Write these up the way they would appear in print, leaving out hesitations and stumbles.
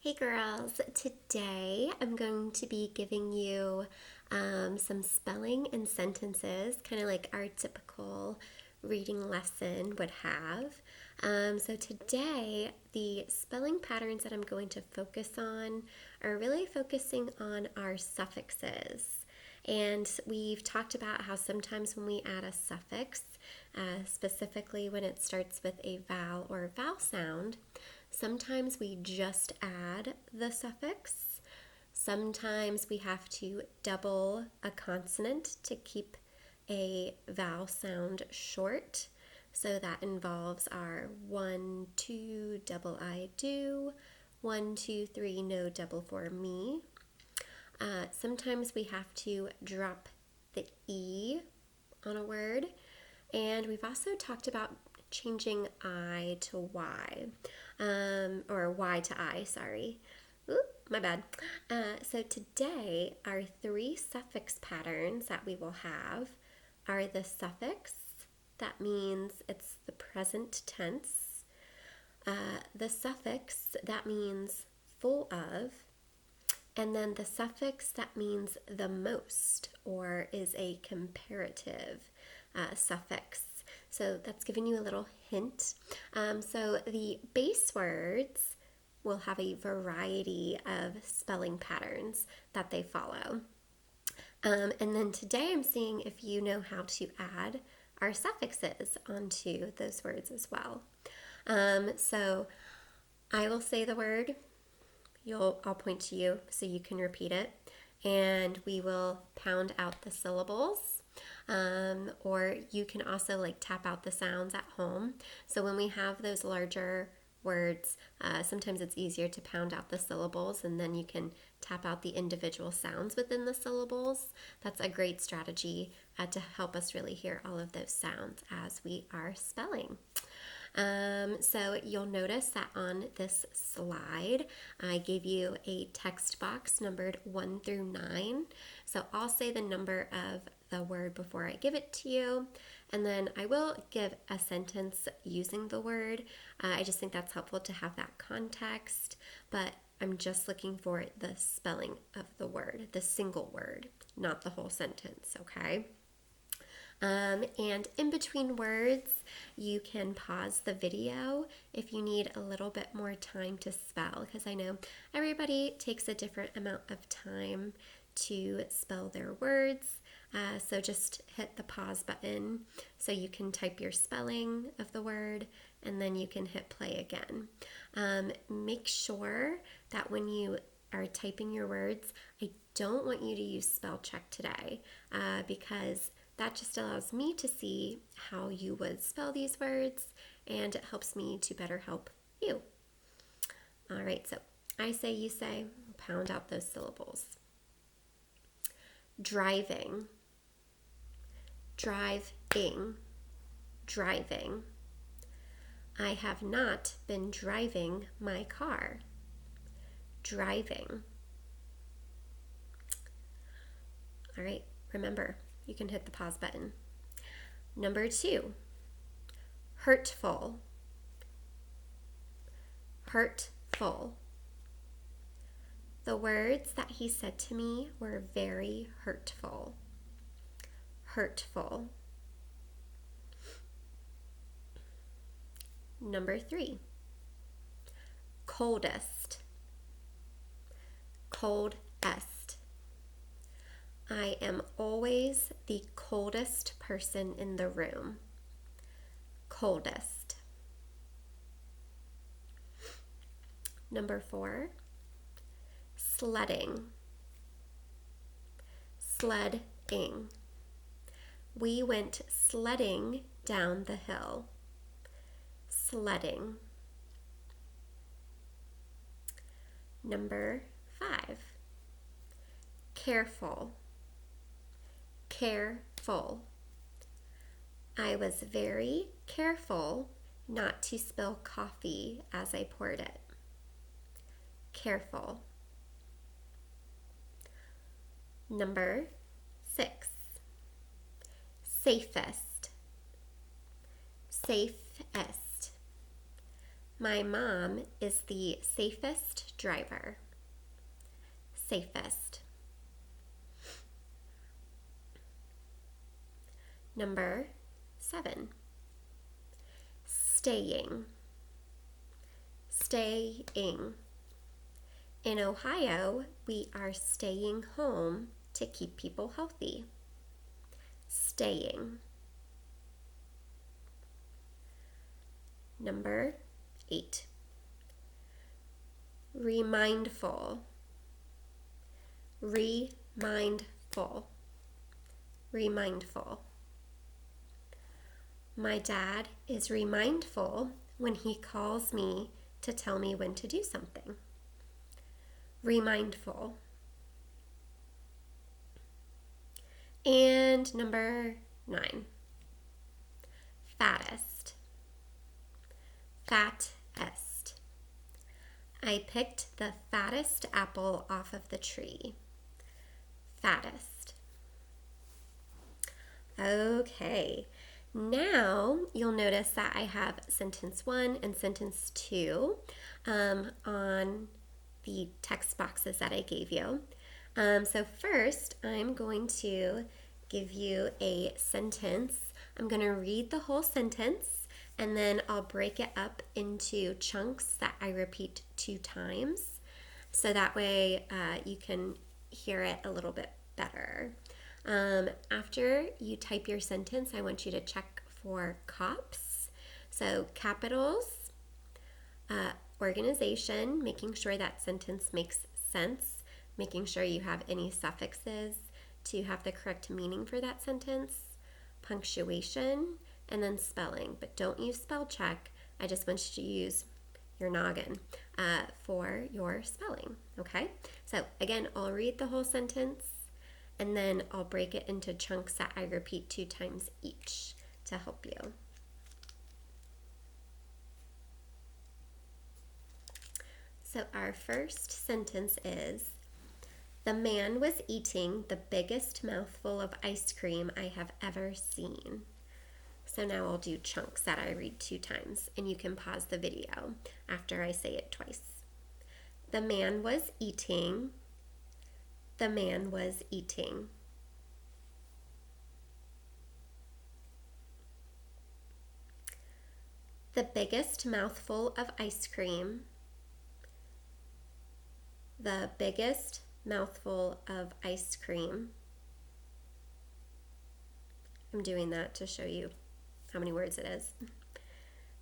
Hey girls, today I'm going to be giving you some spelling and sentences, kind of like our typical reading lesson would have. So today, the spelling patterns that I'm going to focus on are really focusing on our suffixes. And we've talked about how sometimes when we add a suffix, specifically when it starts with a vowel or vowel sound, sometimes we just add the suffix. Sometimes we have to double a consonant to keep a vowel sound short. So that involves our 1, 2, double I do, 1, 2, 3, no double for me. Sometimes we have to drop the E on a word. And we've also talked about changing I to Y, or Y to I, sorry. Oop, my bad. So today, our three suffix patterns that we will have are the suffix, that means it's the present tense. The suffix, that means full of. And then the suffix, that means the most, or is a comparative suffix. So that's giving you a little hint. So the base words will have a variety of spelling patterns that they follow. And then today I'm seeing if you know how to add our suffixes onto those words as well. So I will say the word, I'll point to you so you can repeat it, and we will pound out the syllables. Or you can also like tap out the sounds at home. So when we have those larger words, sometimes it's easier to pound out the syllables and then you can tap out the individual sounds within the syllables. That's a great strategy to help us really hear all of those sounds as we are spelling. So you'll notice that on this slide, I gave you a text box numbered 1 through 9. So I'll say the number of the word before I give it to you, and then I will give a sentence using the word. I just think that's helpful to have that context, but I'm just looking for the spelling of the word, the single word, not the whole sentence, okay? And in between words, you can pause the video if you need a little bit more time to spell, because I know everybody takes a different amount of time to spell their words. So just hit the pause button so you can type your spelling of the word, and then you can hit play again. Make sure that when you are typing your words, I don't want you to use spell check today because that just allows me to see how you would spell these words, and it helps me to better help you. All right, so I say, you say, pound out those syllables. Driving, driving, driving. I have not been driving my car. Driving. All right, remember, you can hit the pause button. Number 2, hurtful, hurtful. The words that he said to me were very hurtful, hurtful. Number 3, coldest, coldest. I am always the coldest person in the room. Coldest. Number 4, sledding, sledding. We went sledding down the hill. Sledding. Number 5, careful, careful. I was very careful not to spill coffee as I poured it. Careful. Number 6, safest, safest. My mom is the safest driver. Safest. Number 7. Staying. Staying. In Ohio, we are staying home to keep people healthy. Staying. Number 8. Remindful. Remindful. Remindful. My dad is remindful when he calls me to tell me when to do something. Remindful. And number 9. Fattest. Fattest. I picked the fattest apple off of the tree. Fattest. Okay, now you'll notice that I have sentence 1 and sentence 2 on the text boxes that I gave you. So first, I'm going to give you a sentence. I'm going to read the whole sentence, and then I'll break it up into chunks that I repeat 2 times, so that way you can hear it a little bit better. After you type your sentence, I want you to check for COPs. So capitals, organization, making sure that sentence makes sense, making sure you have any suffixes to have the correct meaning for that sentence, punctuation, and then spelling. But don't use spell check. I just want you to use your noggin for your spelling, okay? So again, I'll read the whole sentence, and then I'll break it into chunks that I repeat 2 times each to help you. So our first sentence is, the man was eating the biggest mouthful of ice cream I have ever seen. So now I'll do chunks that I read 2 times, and you can pause the video after I say it twice. The man was eating. The man was eating. The biggest mouthful of ice cream. The biggest mouthful of ice cream. I'm doing that to show you how many words it is.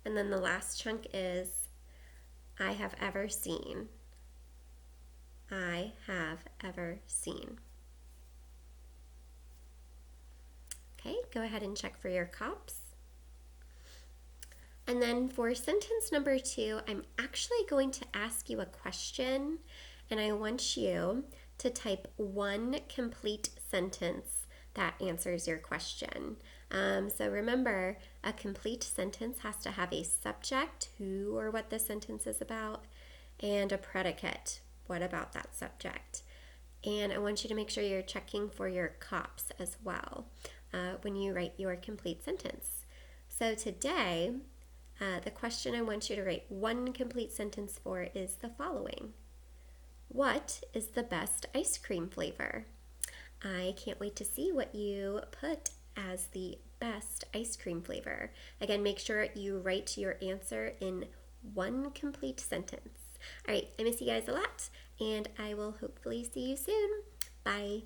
And then the last chunk is, I have ever seen. I have ever seen. Okay, go ahead and check for your COPs. And then for sentence number 2, I'm actually going to ask you a question, and I want you to type 1 complete sentence that answers your question. So remember, a complete sentence has to have a subject, who or what the sentence is about, and a predicate, what about that subject. And I want you to make sure you're checking for your COPs as well when you write your complete sentence. So today, the question I want you to write 1 complete sentence for is the following. What is the best ice cream flavor? I can't wait to see what you put as the best ice cream flavor. Again, make sure you write your answer in 1 complete sentence. All right, I miss you guys a lot, and I will hopefully see you soon. Bye.